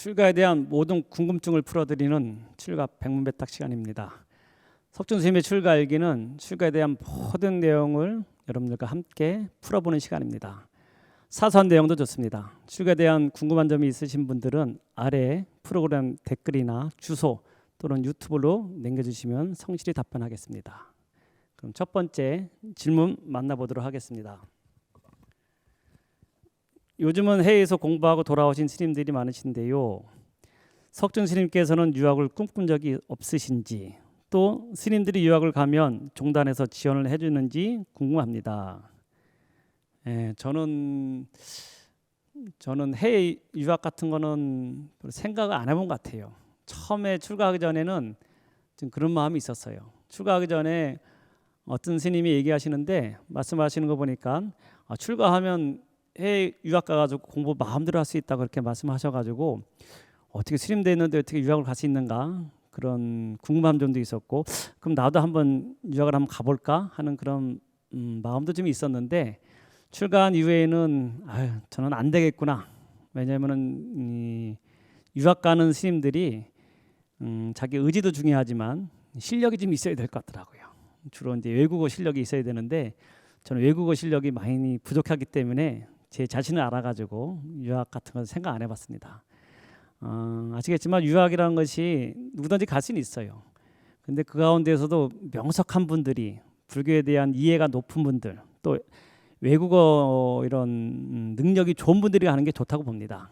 출가에 대한 모든 궁금증을 풀어드리는 출가 백문배탁 시간입니다. 석준 선생님의 출가 일기는 출가에 대한 모든 내용을 여러분들과 함께 풀어보는 시간입니다. 사소한 내용도 좋습니다. 출가에 대한 궁금한 점이 있으신 분들은 아래 프로그램 댓글이나 주소 또는 유튜브로 남겨주시면 성실히 답변하겠습니다. 그럼 첫 번째 질문 만나보도록 하겠습니다. 요즘은 해외에서 공부하고 돌아오신 스님들이 많으신데요. 석준 스님께서는 유학을 꿈꾼 적이 없으신지, 또 스님들이 유학을 가면 종단에서 지원을 해주는지 궁금합니다. 저는 해외 유학 같은 거는 생각을 안 해본 것 같아요. 처음에 출가하기 전에는 좀 그런 마음이 있었어요. 출가하기 전에 어떤 스님이 얘기하시는데 말씀하시는 거 보니까 출가하면 해외 유학 가가지고 공부 마음대로 할 수 있다고 그렇게 말씀하셔가지고 어떻게 스님 됐는데 어떻게 유학을 갈 수 있는가 그런 궁금한 점도 있었고, 그럼 나도 한번 유학을 한번 가볼까 하는 그런 마음도 좀 있었는데, 출가한 이후에는 저는 안 되겠구나. 왜냐하면은 유학 가는 스님들이 자기 의지도 중요하지만 실력이 좀 있어야 될 것 같더라고요. 주로 이제 외국어 실력이 있어야 되는데 저는 외국어 실력이 많이 부족하기 때문에 제 자신을 알아가지고 유학 같은 건 생각 안 해봤습니다. 아시겠지만 유학이라는 것이 누구든지 갈 수는 있어요. 근데 그 가운데서도 명석한 분들이, 불교에 대한 이해가 높은 분들, 또 외국어 이런 능력이 좋은 분들이 가는 게 좋다고 봅니다.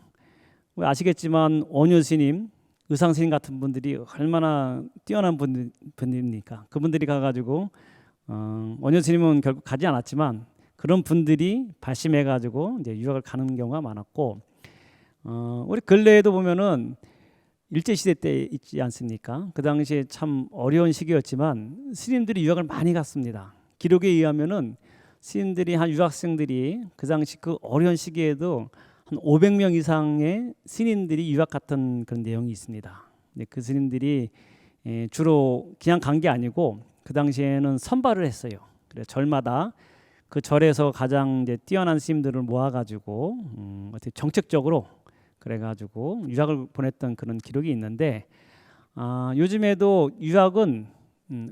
아시겠지만 원효 스님, 의상 스님 같은 분들이 얼마나 뛰어난 분들입니까? 그분들이 가가지고 원효 스님은 결국 가지 않았지만 그런 분들이 발심해가지고 이제 유학을 가는 경우가 많았고, 우리 근래에도 보면은 일제 시대 때 있지 않습니까? 그 당시에 참 어려운 시기였지만 스님들이 유학을 많이 갔습니다. 기록에 의하면은 스님들이 한 유학생들이 그 당시 그 어려운 시기에도 한 500명 이상의 스님들이 유학 갔던 그런 내용이 있습니다. 그 스님들이 주로 그냥 간 게 아니고 그 당시에는 선발을 했어요. 그래서 절마다 그 절에서 가장 이제 뛰어난 스님들을 모아가지고 어떻게 정책적으로 그래가지고 유학을 보냈던 그런 기록이 있는데, 요즘에도 유학은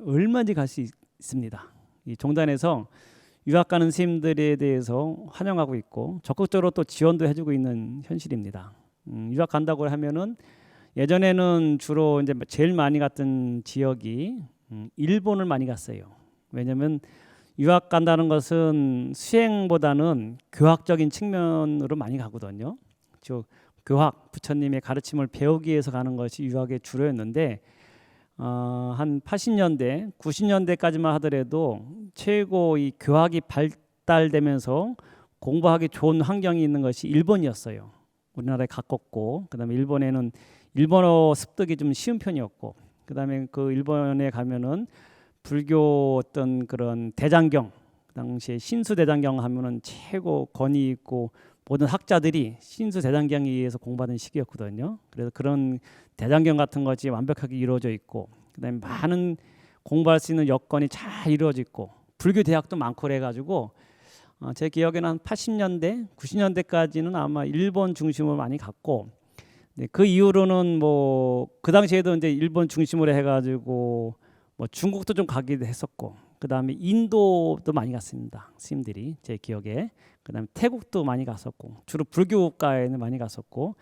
얼마든지 갈 수 있습니다. 이 종단에서 유학 가는 스님들에 대해서 환영하고 있고 적극적으로 또 지원도 해주고 있는 현실입니다. 유학 간다고 하면은 예전에는 주로 이제 제일 많이 갔던 지역이 일본을 많이 갔어요. 왜냐하면 유학 간다는 것은 수행보다는 교학적인 측면으로 많이 가거든요. 즉 교학, 부처님의 가르침을 배우기 위해서 가는 것이 유학의 주로였는데, 한 80년대, 90년대까지만 하더라도 최고 이 교학이 발달되면서 공부하기 좋은 환경이 있는 것이 일본이었어요. 우리나라에 가깝고, 그다음에 일본에는 일본어 습득이 좀 쉬운 편이었고, 그다음에 그 일본에 가면은 불교 어떤 그런 대장경, 그 당시에 신수 대장경 하면은 최고 권위 있고 모든 학자들이 신수 대장경에 의해서 공부하던 시기였거든요. 그래서 그런 대장경 같은 것이 완벽하게 이루어져 있고, 그다음에 많은 공부할 수 있는 여건이 잘 이루어져 있고, 불교 대학도 많고 그래가지고 제 기억에는 한 80년대, 90년대까지는 아마 일본 중심으로 많이 갔고, 그 이후로는 뭐 그 당시에도 이제 일본 중심으로 해가지고 뭐 중국도 좀 가기도 했었고, 그 다음에 인도도 많이 갔습니다. 스님들이 제 기억에. 그 다음에 태국도 많이 갔었고, 주로 불교 국가에는 많이 갔었고,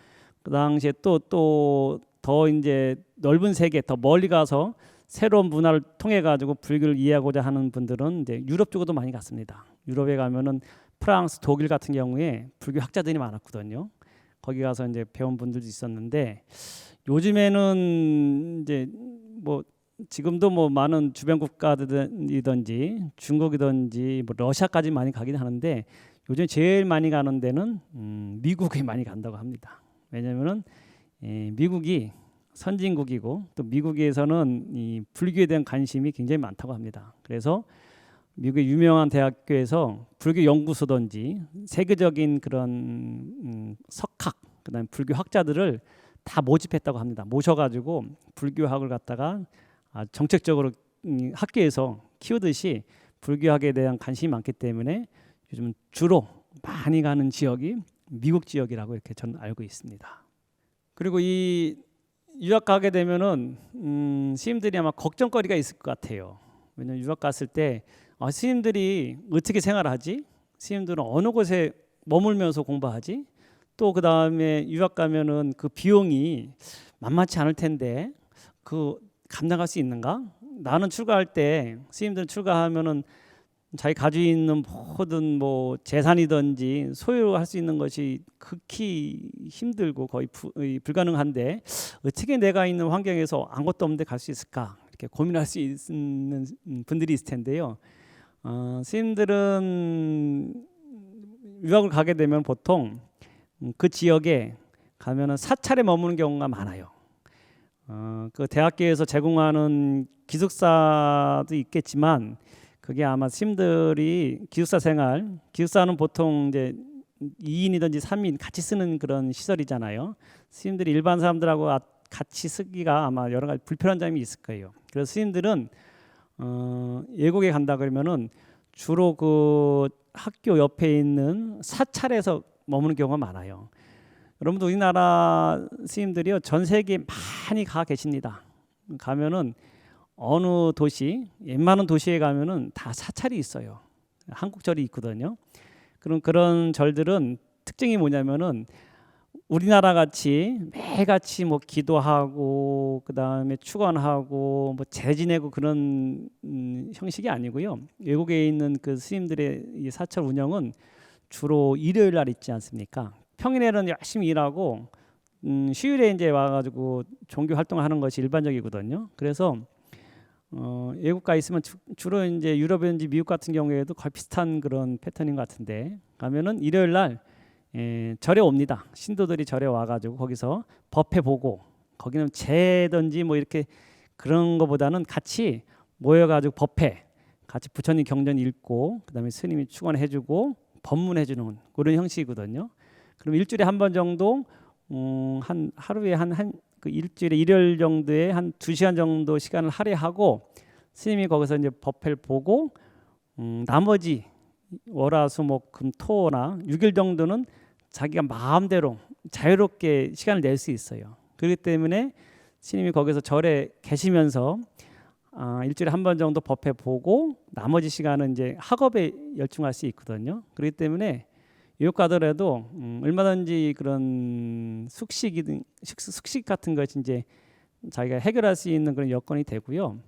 그 당시에 또 더 이제 넓은 세계, 더 멀리 가서 새로운 문화를 통해 가지고 불교를 이해하고자 하는 분들은 이제 유럽 쪽으로도 많이 갔습니다. 유럽에 가면은 프랑스, 독일 같은 경우에 불교 학자들이 많았거든요. 거기 가서 이제 배운 분들도 있었는데, 요즘에는 이제 뭐 지금도 뭐 많은 주변 국가들이든지 중국이든지 뭐 러시아까지 많이 가긴 하는데, 요즘 제일 많이 가는 데는 미국에 많이 간다고 합니다. 왜냐하면은 미국이 선진국이고, 또 미국에서는 이 불교에 대한 관심이 굉장히 많다고 합니다. 그래서 미국의 유명한 대학교에서 불교 연구소든지 세계적인 그런 석학, 그다음에 불교 학자들을 다 모집했다고 합니다. 모셔가지고 불교학을 갖다가 정책적으로 학교에서 키우듯이 불교학에 대한 관심이 많기 때문에 요즘 주로 많이 가는 지역이 미국 지역이라고 이렇게 저는 알고 있습니다. 그리고 이 유학 가게 되면은 스님들이 아마 걱정거리가 있을 것 같아요. 왜냐면 유학 갔을 때 스님들이 어떻게 생활하지? 스님들은 어느 곳에 머물면서 공부하지? 또 그 다음에 유학 가면은 그 비용이 만만치 않을 텐데 그 감당할 수 있는가? 나는 출가할 때 스님들은 출가하면은 자기 가지고 있는 모든 뭐 재산이든지 소유할 수 있는 것이 극히 힘들고 거의 불가능한데 어떻게 내가 있는 환경에서 아무것도 없는데 갈 수 있을까? 이렇게 고민할 수 있는 분들이 있을 텐데요. 스님들은 유학을 가게 되면 보통 그 지역에 가면은 사찰에 머무는 경우가 많아요. 그 대학교에서 제공하는 기숙사도 있겠지만 그게 아마 스님들이 기숙사 생활, 기숙사는 보통 이제 2인이든지 3인 같이 쓰는 그런 시설이잖아요. 스님들이 일반 사람들하고 같이 쓰기가 아마 여러 가지 불편한 점이 있을 거예요. 그래서 스님들은 외국에 간다 그러면은 주로 그 학교 옆에 있는 사찰에서 머무는 경우가 많아요. 여러분도 우리나라 스님들이요 전 세계에 많이 가 계십니다. 가면은 어느 도시, 웬만한 도시에 가면은 다 사찰이 있어요. 한국절이 있거든요. 그런 절들은 특징이 뭐냐면은 우리나라 같이 매일같이 뭐 기도하고 그다음에 축원하고 뭐 제 지내고 그런 형식이 아니고요. 외국에 있는 그 스님들의 이 사찰 운영은 주로 일요일 날 있지 않습니까? 평일에는 열심히 일하고 휴일에 이제 와가지고 종교 활동하는 것이 일반적이거든요. 그래서 외국가 있으면 주로 이제 유럽이든지 미국 같은 경우에도 거의 비슷한 그런 패턴인 것 같은데 가면은 일요일 날 절에 옵니다. 신도들이 절에 와가지고 거기서 법회 보고 거기는 제든지 뭐 이렇게 그런 거보다는 같이 모여가지고 법회 같이 부처님 경전 읽고 그다음에 스님이 축원해주고 법문해주는 그런 형식이거든요. 그럼 일주일에 한 번 정도 한 하루에 그 일주일에 일요일 정도에 한 2시간 정도 시간을 할애하고 스님이 거기서 이제 법회를 보고 나머지 월화수목금토나 6일 정도는 자기가 마음대로 자유롭게 시간을 낼 수 있어요. 그렇기 때문에 스님이 거기서 절에 계시면서 일주일에 한 번 정도 법회 보고 나머지 시간은 이제 학업에 열중할 수 있거든요. 그렇기 때문에 유학 가더라도 얼마든지 그런 숙식 같은 것이 이제 자기가 해결할 수 있는 그런 여건이 되고요.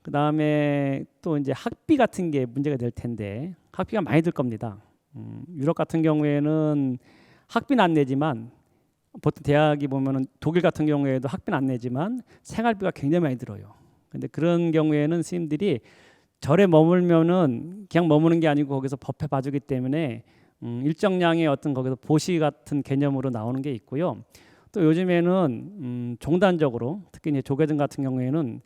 그 다음에 또 이제 학비 같은 게 문제가 될 텐데 학비가 많이 들 겁니다. 유럽 같은 경우에는 학비는 안 내지만 보통 대학이 보면은 독일 같은 경우에도 학비는 안 내지만 생활비가 굉장히 많이 들어요. 근데 그런 경우에는 스님들이 절에 머물면은 그냥 머무는 게 아니고 거기서 법회 봐주기 때문에 일정량의 어떤 거기서 보시 같은 개념으로 나오는 게 있고요. 또 요즘에는 종단적으로 특히 이제 조계종 같은 경우에는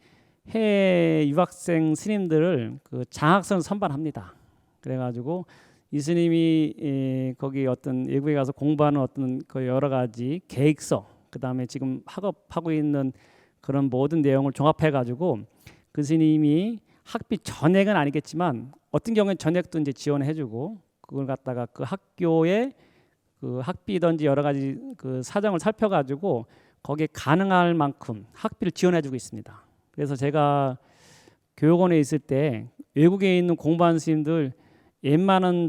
해외 유학생 스님들을 그 장학생 선발합니다. 그래가지고 이 스님이 거기 어떤 외국에 가서 공부하는 어떤 그 여러 가지 계획서, 그 다음에 지금 학업하고 있는 그런 모든 내용을 종합해가지고 그 스님이 학비 전액은 아니겠지만 어떤 경우는 전액도 이제 지원해주고 그걸 갖다가 그 학교에 그 학비든지 여러 가지 그 사정을 살펴가지고 거기에 가능할 만큼 학비를 지원해주고 있습니다. 그래서 제가 교육원에 있을 때 외국에 있는 공부하는 스님들 웬만한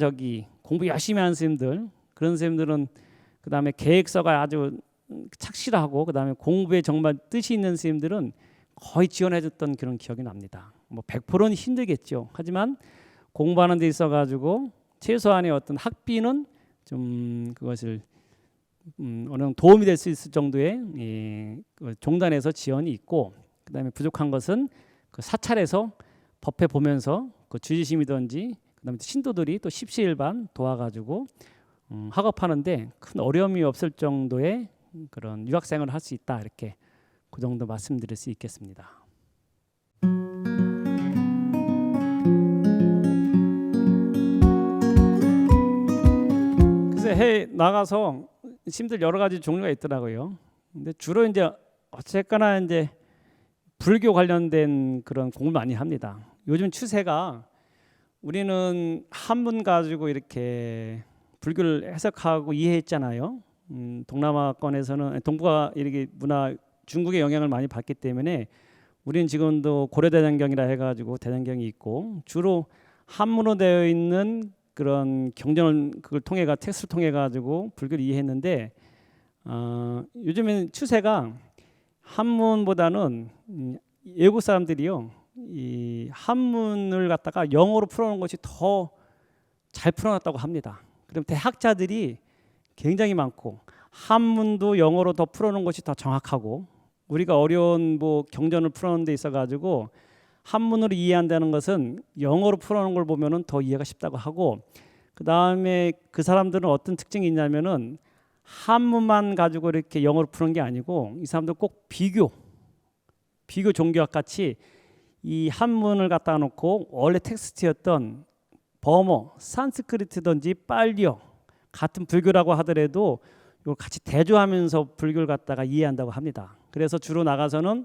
공부 열심히 하는 스님들 그런 스님들은 그 다음에 계획서가 아주 착실하고 그 다음에 공부에 정말 뜻이 있는 스님들은 거의 지원해줬던 그런 기억이 납니다. 뭐 100%는 힘들겠죠. 하지만 공부하는 데 있어가지고 최소한의 어떤 학비는 좀 그것을 어느 정도 도움이 될 수 있을 정도의 종단에서 지원이 있고 그 다음에 부족한 것은 그 사찰에서 법회 보면서 그 주지심이든지 그다음에 신도들이 또 십시일반 도와가지고 학업하는데 큰 어려움이 없을 정도의 그런 유학생활을 할 수 있다 이렇게 그 정도 말씀드릴 수 있겠습니다. 그래서 해외 나가서 스님들 여러 가지 종류가 있더라고요. 근데 주로 이제 어쨌거나 이제 불교 관련된 그런 공부를 많이 합니다. 요즘 추세가 우리는 한문 가지고 이렇게 불교를 해석하고 이해했잖아요. 동남아권에서는 동북아 이렇게 문화 중국의 영향을 많이 받기 때문에 우리는 지금도 고려대장경이라 해가지고 대장경이 있고 주로 한문으로 되어 있는 그런 경전을 그걸 텍스트를 통해 가지고 불교를 이해했는데 요즘에는 추세가 한문보다는 외국 사람들이요 이 한문을 갖다가 영어로 풀어놓은 것이 더 잘 풀어놨다고 합니다. 그럼 대학자들이 굉장히 많고 한문도 영어로 더 풀어놓은 것이 더 정확하고 우리가 어려운 뭐 경전을 풀어놓은 데 있어가지고 한문으로 이해한다는 것은 영어로 풀어놓은 걸 보면은 더 이해가 쉽다고 하고 그 다음에 그 사람들은 어떤 특징이 있냐면은 한문만 가지고 이렇게 영어로 푸는 게 아니고 이 사람들 꼭 비교 종교학 같이 이 한문을 갖다 놓고 원래 텍스트였던 버머, 산스크리트든지 빨리어 같은 불교라고 하더라도 이걸 같이 대조하면서 불교를 갖다가 이해한다고 합니다. 그래서 주로 나가서는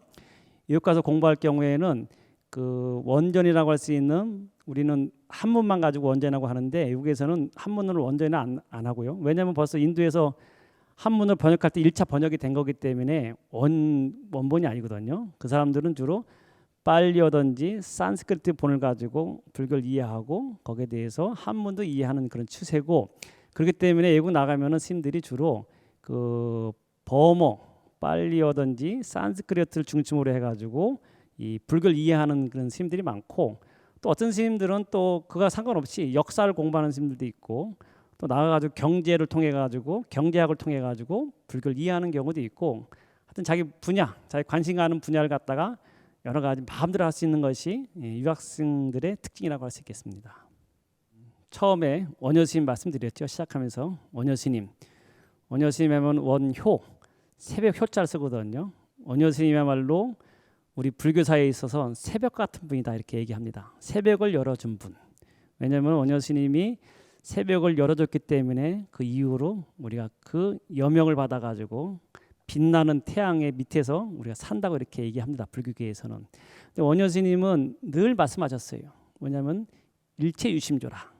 외국 가서 공부할 경우에는 그 원전이라고 할 수 있는 우리는 한문만 가지고 원전이라고 하는데 외국에서는 한문으로 원전은 안 하고요. 왜냐하면 벌써 인도에서 한문을 번역할 때 1차 번역이 된 거기 때문에 원본이 아니거든요. 그 사람들은 주로 빨리어든지 산스크리트 본을 가지고 불교를 이해하고 거기에 대해서 한문도 이해하는 그런 추세고 그렇기 때문에 외국 나가면은 스님들이 주로 그 버머, 빨리어든지 산스크리트를 중심으로 해가지고 이 불교를 이해하는 그런 스님들이 많고 또 어떤 스님들은 또 그가 상관없이 역사를 공부하는 스님들도 있고 또 나가가지고 경제를 통해 가지고 경제학을 통해 가지고 불교를 이해하는 경우도 있고 하여튼 자기 분야, 자기 관심 가는 분야를 갖다가 여러 가지 마음대로 할 수 있는 것이 유학생들의 특징이라고 할 수 있겠습니다. 처음에 원효스님 말씀드렸죠. 시작하면서 원효스님 하면 원효, 새벽 효자를 쓰거든요. 원효스님이야말로 우리 불교사에 있어서 새벽 같은 분이다 이렇게 얘기합니다. 새벽을 열어준 분. 왜냐하면 원효스님이 새벽을 열어줬기 때문에 그 이후로 우리가 그 여명을 받아가지고 빛나는 태양의 밑에서 우리가 산다고 이렇게 얘기합니다. 불교계에서는. 근데 원효스님은 늘 말씀하셨어요. 뭐냐면 일체유심조라.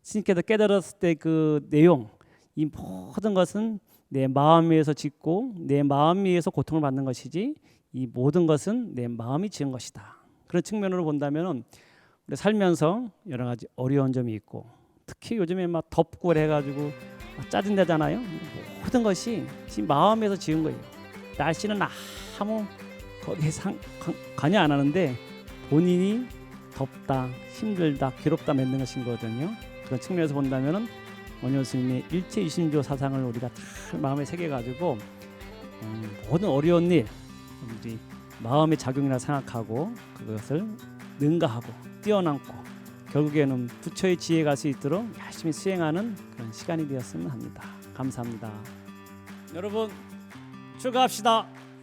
스님께서 깨달았을 때 그 내용, 이 모든 것은 내 마음 위에서 짓고 내 마음 위에서 고통을 받는 것이지 이 모든 것은 내 마음이 지은 것이다. 그런 측면으로 본다면 우리 살면서 여러 가지 어려운 점이 있고 특히 요즘에 막 덥고 해가지고 짜증나잖아요. 모든 것이 지금 마음에서 지은 거예요. 날씨는 아무 거기에 관여 안 하는데 본인이 덥다, 힘들다, 괴롭다 맺는 것인 거거든요. 그런 측면에서 본다면은 원효스님의 일체이심조 사상을 우리가 다 마음에 새겨가지고 모든 어려운 일 우리 마음의 작용이라 생각하고 그것을 능가하고 뛰어넘고 결국에는 부처의 지혜에 갈 수 있도록 열심히 수행하는 그런 시간이 되었으면 합니다. 감사합니다. 여러분 출가합시다.